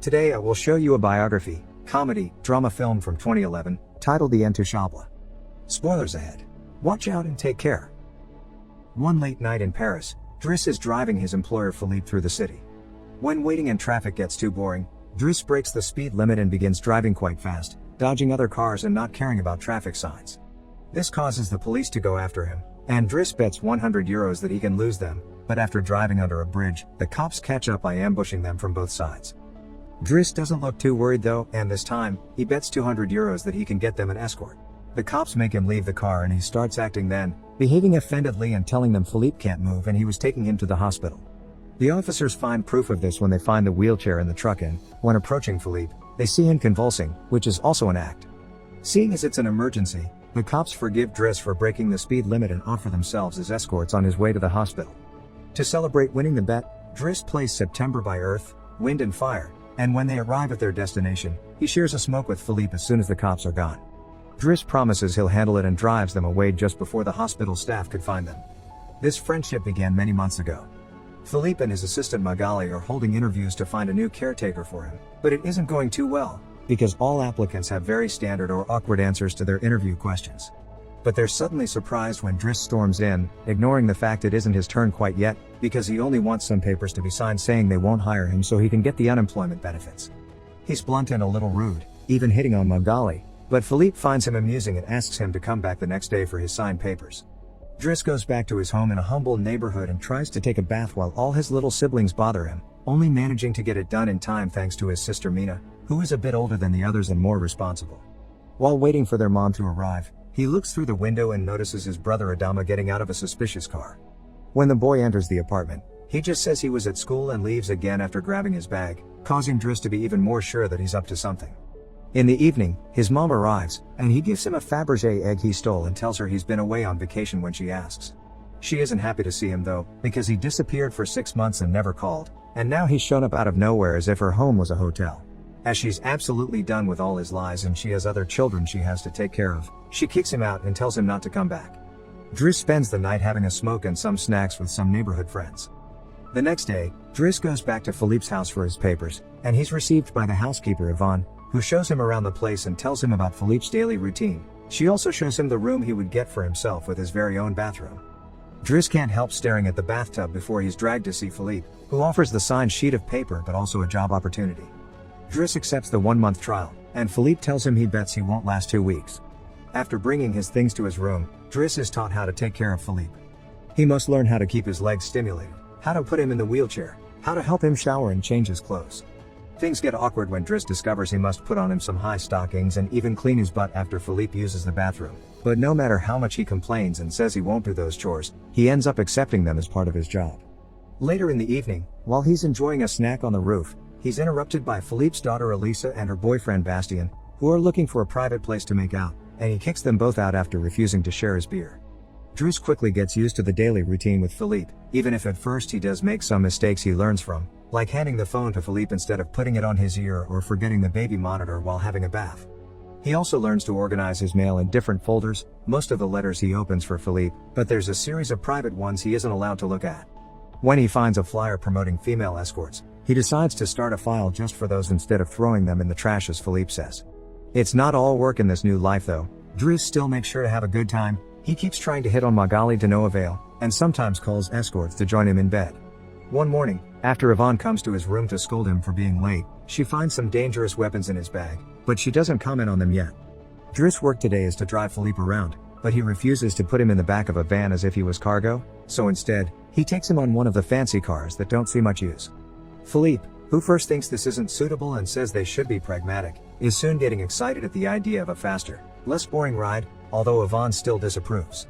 Today I will show you a biography, comedy, drama film from 2011, titled The Intouchable. Spoilers ahead. Watch out and take care. One late night in Paris, Driss is driving his employer Philippe through the city. When waiting in traffic gets too boring, Driss breaks the speed limit and begins driving quite fast, dodging other cars and not caring about traffic signs. This causes the police to go after him, and Driss bets €100 that he can lose them, but after driving under a bridge, the cops catch up by ambushing them from both sides. Driss doesn't look too worried though, and this time, he bets €200 that he can get them an escort. The cops make him leave the car and he starts acting then, behaving offendedly and telling them Philippe can't move and he was taking him to the hospital. The officers find proof of this when they find the wheelchair in the truck and, when approaching Philippe, they see him convulsing, which is also an act. Seeing as it's an emergency, the cops forgive Driss for breaking the speed limit and offer themselves as escorts on his way to the hospital. To celebrate winning the bet, Driss plays September by Earth, Wind and Fire, and when they arrive at their destination, he shares a smoke with Philippe as soon as the cops are gone. Driss promises he'll handle it and drives them away just before the hospital staff could find them. This friendship began many months ago. Philippe and his assistant Magali are holding interviews to find a new caretaker for him, but it isn't going too well, because all applicants have very standard or awkward answers to their interview questions. But they're suddenly surprised when Driss storms in, ignoring the fact it isn't his turn quite yet, because he only wants some papers to be signed saying they won't hire him so he can get the unemployment benefits. He's blunt and a little rude, even hitting on Magali, but Philippe finds him amusing and asks him to come back the next day for his signed papers. Driss goes back to his home in a humble neighborhood and tries to take a bath while all his little siblings bother him, only managing to get it done in time thanks to his sister Mina, who is a bit older than the others and more responsible. While waiting for their mom to arrive, he looks through the window and notices his brother Adama getting out of a suspicious car. When the boy enters the apartment, he just says he was at school and leaves again after grabbing his bag, causing Driss to be even more sure that he's up to something. In the evening, his mom arrives, and he gives him a Fabergé egg he stole and tells her he's been away on vacation when she asks. She isn't happy to see him though, because he disappeared for 6 months and never called, and now he's shown up out of nowhere as if her home was a hotel. As she's absolutely done with all his lies and she has other children she has to take care of, she kicks him out and tells him not to come back. Driss spends the night having a smoke and some snacks with some neighborhood friends. The next day, Driss goes back to Philippe's house for his papers, and he's received by the housekeeper Yvonne, who shows him around the place and tells him about Philippe's daily routine. She also shows him the room he would get for himself with his very own bathroom. Driss can't help staring at the bathtub before he's dragged to see Philippe, who offers the signed sheet of paper but also a job opportunity. Driss accepts the 1-month trial, and Philippe tells him he bets he won't last 2 weeks. After bringing his things to his room, Driss is taught how to take care of Philippe. He must learn how to keep his legs stimulated, how to put him in the wheelchair, how to help him shower and change his clothes. Things get awkward when Driss discovers he must put on him some high stockings and even clean his butt after Philippe uses the bathroom. But no matter how much he complains and says he won't do those chores, he ends up accepting them as part of his job. Later in the evening, while he's enjoying a snack on the roof, he's interrupted by Philippe's daughter Elisa and her boyfriend Bastien, who are looking for a private place to make out, and he kicks them both out after refusing to share his beer. Driss quickly gets used to the daily routine with Philippe, even if at first he does make some mistakes he learns from, like handing the phone to Philippe instead of putting it on his ear or forgetting the baby monitor while having a bath. He also learns to organize his mail in different folders, most of the letters he opens for Philippe, but there's a series of private ones he isn't allowed to look at. When he finds a flyer promoting female escorts, he decides to start a file just for those instead of throwing them in the trash as Philippe says. It's not all work in this new life though. Driss still makes sure to have a good time. He keeps trying to hit on Magali to no avail, and sometimes calls escorts to join him in bed. One morning, after Yvonne comes to his room to scold him for being late, she finds some dangerous weapons in his bag, but she doesn't comment on them yet. Driss' work today is to drive Philippe around, but he refuses to put him in the back of a van as if he was cargo, so instead, he takes him on one of the fancy cars that don't see much use. Philippe, who first thinks this isn't suitable and says they should be pragmatic, is soon getting excited at the idea of a faster, less boring ride, although Yvonne still disapproves.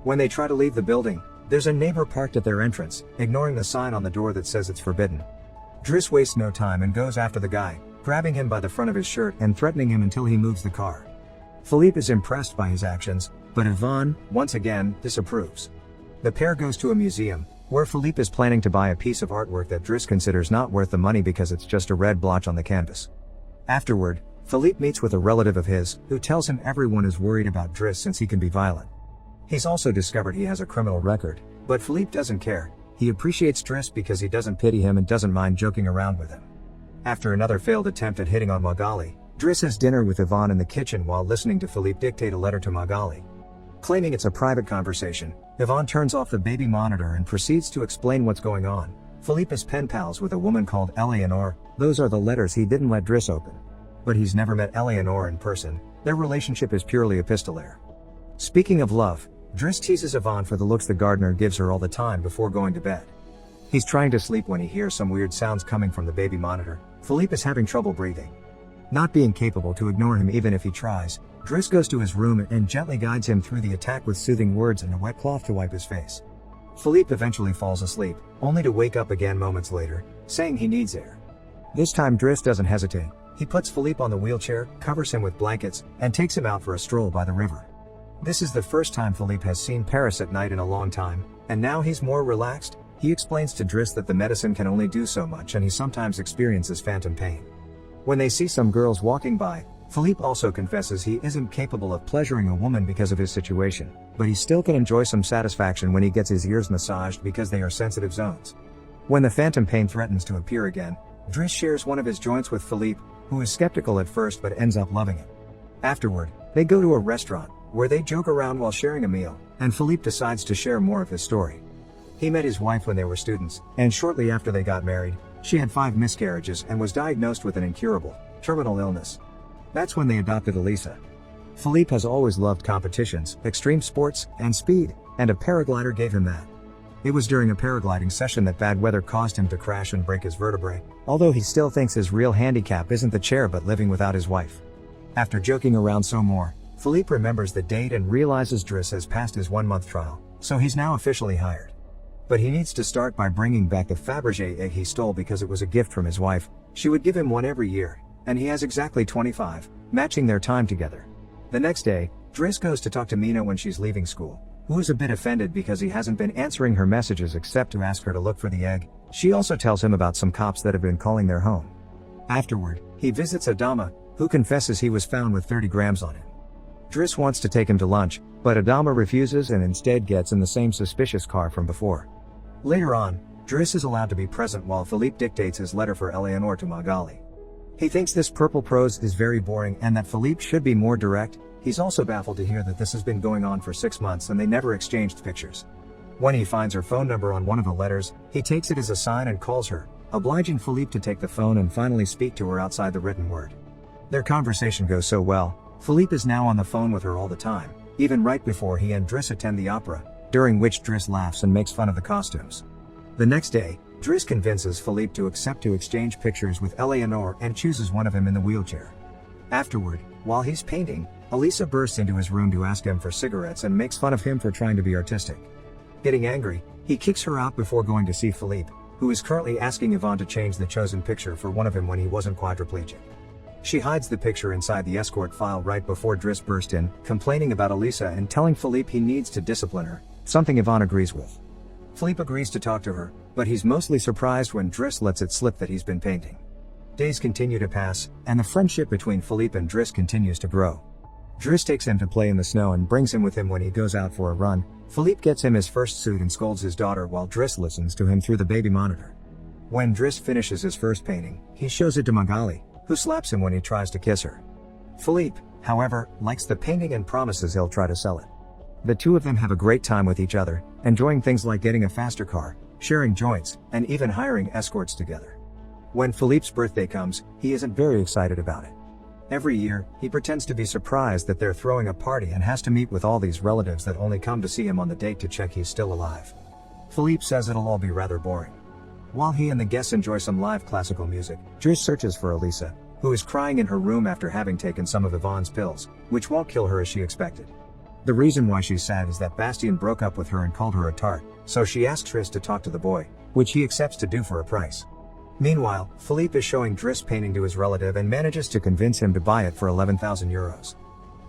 When they try to leave the building, there's a neighbor parked at their entrance, ignoring the sign on the door that says it's forbidden. Driss wastes no time and goes after the guy, grabbing him by the front of his shirt and threatening him until he moves the car. Philippe is impressed by his actions, but Yvonne, once again, disapproves. The pair goes to a museum, where Philippe is planning to buy a piece of artwork that Driss considers not worth the money because it's just a red blotch on the canvas. Afterward, Philippe meets with a relative of his, who tells him everyone is worried about Driss since he can be violent. He's also discovered he has a criminal record, but Philippe doesn't care. He appreciates Driss because he doesn't pity him and doesn't mind joking around with him. After another failed attempt at hitting on Magali, Driss has dinner with Yvonne in the kitchen while listening to Philippe dictate a letter to Magali. Claiming it's a private conversation, Yvonne turns off the baby monitor and proceeds to explain what's going on. Philippe is pen pals with a woman called Eleanor. Those are the letters he didn't let Driss open. But he's never met Eleanor in person. Their relationship is purely epistolary. Speaking of love, Driss teases Yvonne for the looks the gardener gives her all the time before going to bed. He's trying to sleep when he hears some weird sounds coming from the baby monitor. Philippe is having trouble breathing. Not being capable to ignore him even if he tries, Driss goes to his room and gently guides him through the attack with soothing words and a wet cloth to wipe his face. Philippe eventually falls asleep, only to wake up again moments later, saying he needs air. This time Driss doesn't hesitate. He puts Philippe on the wheelchair, covers him with blankets, and takes him out for a stroll by the river. This is the first time Philippe has seen Paris at night in a long time, and now he's more relaxed. He explains to Driss that the medicine can only do so much and he sometimes experiences phantom pain. When they see some girls walking by, Philippe also confesses he isn't capable of pleasuring a woman because of his situation, but he still can enjoy some satisfaction when he gets his ears massaged because they are sensitive zones. When the phantom pain threatens to appear again, Driss shares one of his joints with Philippe, who is skeptical at first but ends up loving it. Afterward, they go to a restaurant, where they joke around while sharing a meal, and Philippe decides to share more of his story. He met his wife when they were students, and shortly after they got married, she had 5 miscarriages and was diagnosed with an incurable, terminal illness. That's when they adopted Elisa. Philippe has always loved competitions, extreme sports, and speed, and a paraglider gave him that. It was during a paragliding session that bad weather caused him to crash and break his vertebrae, although he still thinks his real handicap isn't the chair but living without his wife. After joking around some more, Philippe remembers the date and realizes Driss has passed his 1-month trial, so he's now officially hired. But he needs to start by bringing back the Fabergé egg he stole because it was a gift from his wife. She would give him one every year, and he has exactly 25, matching their time together. The next day, Driss goes to talk to Mina when she's leaving school, who is a bit offended because he hasn't been answering her messages except to ask her to look for the egg. She also tells him about some cops that have been calling their home. Afterward, he visits Adama, who confesses he was found with 30 grams on him. Driss wants to take him to lunch, but Adama refuses and instead gets in the same suspicious car from before. Later on, Driss is allowed to be present while Philippe dictates his letter for Eleanor to Magali. He thinks this purple prose is very boring and that Philippe should be more direct. He's also baffled to hear that this has been going on for 6 months and they never exchanged pictures. When he finds her phone number on one of the letters, he takes it as a sign and calls her, obliging Philippe to take the phone and finally speak to her outside the written word. Their conversation goes so well, Philippe is now on the phone with her all the time, even right before he and Driss attend the opera, during which Driss laughs and makes fun of the costumes. The next day, Driss convinces Philippe to accept to exchange pictures with Eleanor and chooses one of him in the wheelchair. Afterward, while he's painting, Elisa bursts into his room to ask him for cigarettes and makes fun of him for trying to be artistic. Getting angry, he kicks her out before going to see Philippe, who is currently asking Yvonne to change the chosen picture for one of him when he wasn't quadriplegic. She hides the picture inside the escort file right before Driss burst in, complaining about Elisa and telling Philippe he needs to discipline her, something Yvonne agrees with. Philippe agrees to talk to her, but he's mostly surprised when Driss lets it slip that he's been painting. Days continue to pass, and the friendship between Philippe and Driss continues to grow. Driss takes him to play in the snow and brings him with him when he goes out for a run. Philippe gets him his first suit and scolds his daughter while Driss listens to him through the baby monitor. When Driss finishes his first painting, he shows it to Magali, who slaps him when he tries to kiss her. Philippe, however, likes the painting and promises he'll try to sell it. The two of them have a great time with each other, enjoying things like getting a faster car, sharing joints, and even hiring escorts together. When Philippe's birthday comes, he isn't very excited about it. Every year, he pretends to be surprised that they're throwing a party and has to meet with all these relatives that only come to see him on the date to check he's still alive. Philippe says it'll all be rather boring. While he and the guests enjoy some live classical music, Driss searches for Elisa, who is crying in her room after having taken some of Yvonne's pills, which won't kill her as she expected. The reason why she's sad is that Bastien broke up with her and called her a tart, so she asks Driss to talk to the boy, which he accepts to do for a price. Meanwhile, Philippe is showing Driss painting to his relative and manages to convince him to buy it for 11,000 euros.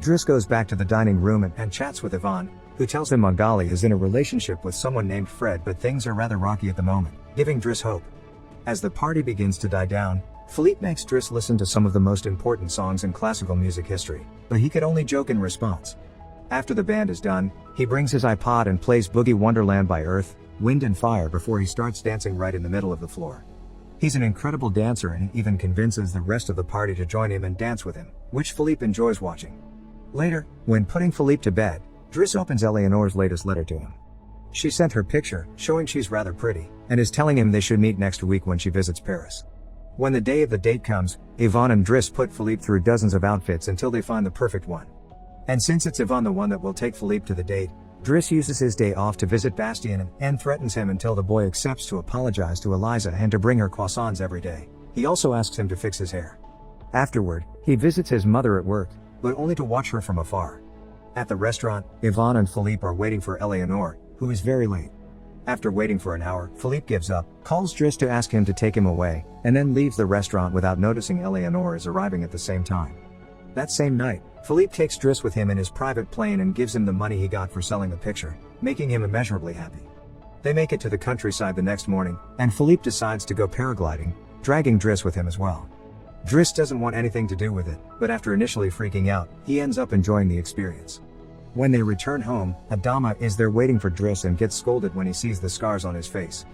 Driss goes back to the dining room and chats with Yvonne, who tells him Magali is in a relationship with someone named Fred, but things are rather rocky at the moment, giving Driss hope. As the party begins to die down, Philippe makes Driss listen to some of the most important songs in classical music history, but he could only joke in response. After the band is done, he brings his iPod and plays Boogie Wonderland by Earth, Wind and Fire before he starts dancing right in the middle of the floor. He's an incredible dancer and even convinces the rest of the party to join him and dance with him, which Philippe enjoys watching. Later, when putting Philippe to bed, Driss opens Eleanor's latest letter to him. She sent her picture, showing she's rather pretty, and is telling him they should meet next week when she visits Paris. When the day of the date comes, Yvonne and Driss put Philippe through dozens of outfits until they find the perfect one. And since it's Yvonne the one that will take Philippe to the date, Driss uses his day off to visit Bastien and threatens him until the boy accepts to apologize to Eliza and to bring her croissants every day. He also asks him to fix his hair. Afterward, he visits his mother at work, but only to watch her from afar. At the restaurant, Yvonne and Philippe are waiting for Eleanor, who is very late. After waiting for an hour, Philippe gives up, calls Driss to ask him to take him away, and then leaves the restaurant without noticing Eleanor is arriving at the same time. That same night, Philippe takes Driss with him in his private plane and gives him the money he got for selling the picture, making him immeasurably happy. They make it to the countryside the next morning, and Philippe decides to go paragliding, dragging Driss with him as well. Driss doesn't want anything to do with it, but after initially freaking out, he ends up enjoying the experience. When they return home, Adama is there waiting for Driss and gets scolded when he sees the scars on his face.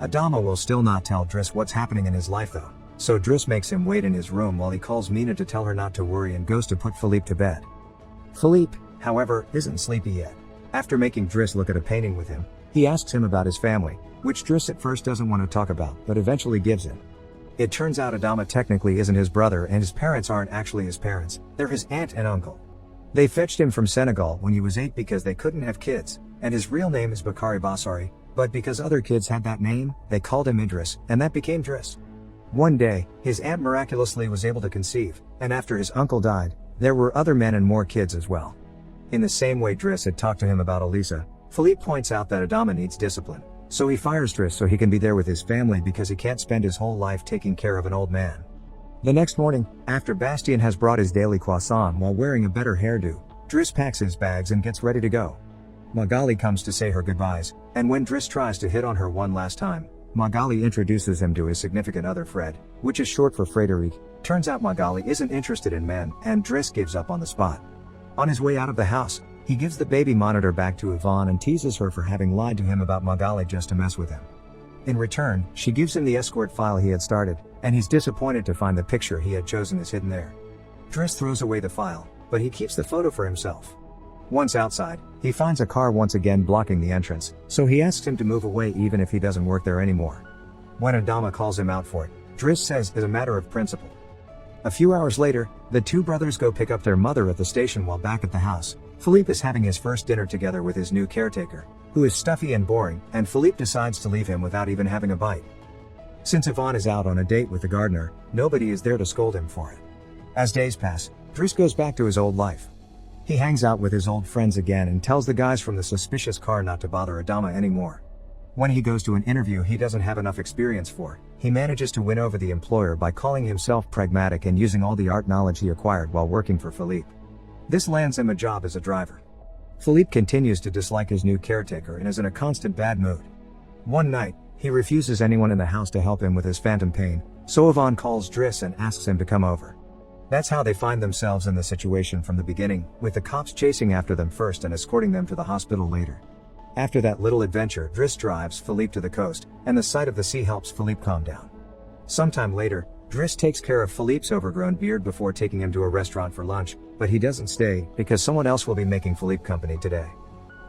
Adama will still not tell Driss what's happening in his life though, so Driss makes him wait in his room while he calls Mina to tell her not to worry and goes to put Philippe to bed. Philippe, however, isn't sleepy yet. After making Driss look at a painting with him, he asks him about his family, which Driss at first doesn't want to talk about but eventually gives in. It turns out Adama technically isn't his brother and his parents aren't actually his parents, they're his aunt and uncle. They fetched him from Senegal when he was 8 because they couldn't have kids, and his real name is Bakari Bassari, but because other kids had that name, they called him Idris, and that became Driss. One day, his aunt miraculously was able to conceive, and after his uncle died, there were other men and more kids as well. In the same way Driss had talked to him about Elisa, Philippe points out that Adama needs discipline, so he fires Driss so he can be there with his family because he can't spend his whole life taking care of an old man. The next morning, after Bastien has brought his daily croissant while wearing a better hairdo, Driss packs his bags and gets ready to go. Magali comes to say her goodbyes, and when Driss tries to hit on her one last time, Magali introduces him to his significant other Fred, which is short for Frédéric. Turns out Magali isn't interested in men, and Driss gives up on the spot. On his way out of the house, he gives the baby monitor back to Yvonne and teases her for having lied to him about Magali just to mess with him. In return, she gives him the escort file he had started, and he's disappointed to find the picture he had chosen is hidden there. Driss throws away the file, but he keeps the photo for himself. Once outside, he finds a car once again blocking the entrance, so he asks him to move away even if he doesn't work there anymore. When Adama calls him out for it, Driss says it's a matter of principle. A few hours later, the two brothers go pick up their mother at the station while back at the house. Philippe is having his first dinner together with his new caretaker, who is stuffy and boring, and Philippe decides to leave him without even having a bite. Since Yvonne is out on a date with the gardener, nobody is there to scold him for it. As days pass, Driss goes back to his old life. He hangs out with his old friends again and tells the guys from the suspicious car not to bother Adama anymore. When he goes to an interview he doesn't have enough experience for, he manages to win over the employer by calling himself pragmatic and using all the art knowledge he acquired while working for Philippe. This lands him a job as a driver. Philippe continues to dislike his new caretaker and is in a constant bad mood. One night, he refuses anyone in the house to help him with his phantom pain, so Yvonne calls Driss and asks him to come over. That's how they find themselves in the situation from the beginning, with the cops chasing after them first and escorting them to the hospital later. After that little adventure, Driss drives Philippe to the coast, and the sight of the sea helps Philippe calm down. Sometime later, Driss takes care of Philippe's overgrown beard before taking him to a restaurant for lunch, but he doesn't stay, because someone else will be making Philippe company today.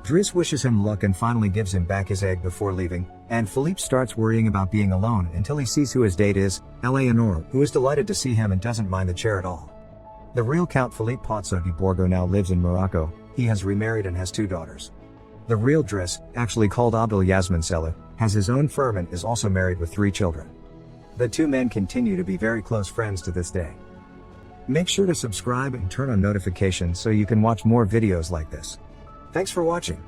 Driss wishes him luck and finally gives him back his egg before leaving, and Philippe starts worrying about being alone until he sees who his date is, Eleanor, who is delighted to see him and doesn't mind the chair at all. The real Count Philippe Pozzo di Borgo now lives in Morocco. He has remarried and has 2 daughters. The real Driss, actually called Abdel Yasmin Selou, has his own firm and is also married with 3 children. The 2 men continue to be very close friends to this day. Make sure to subscribe and turn on notifications so you can watch more videos like this. Thanks for watching.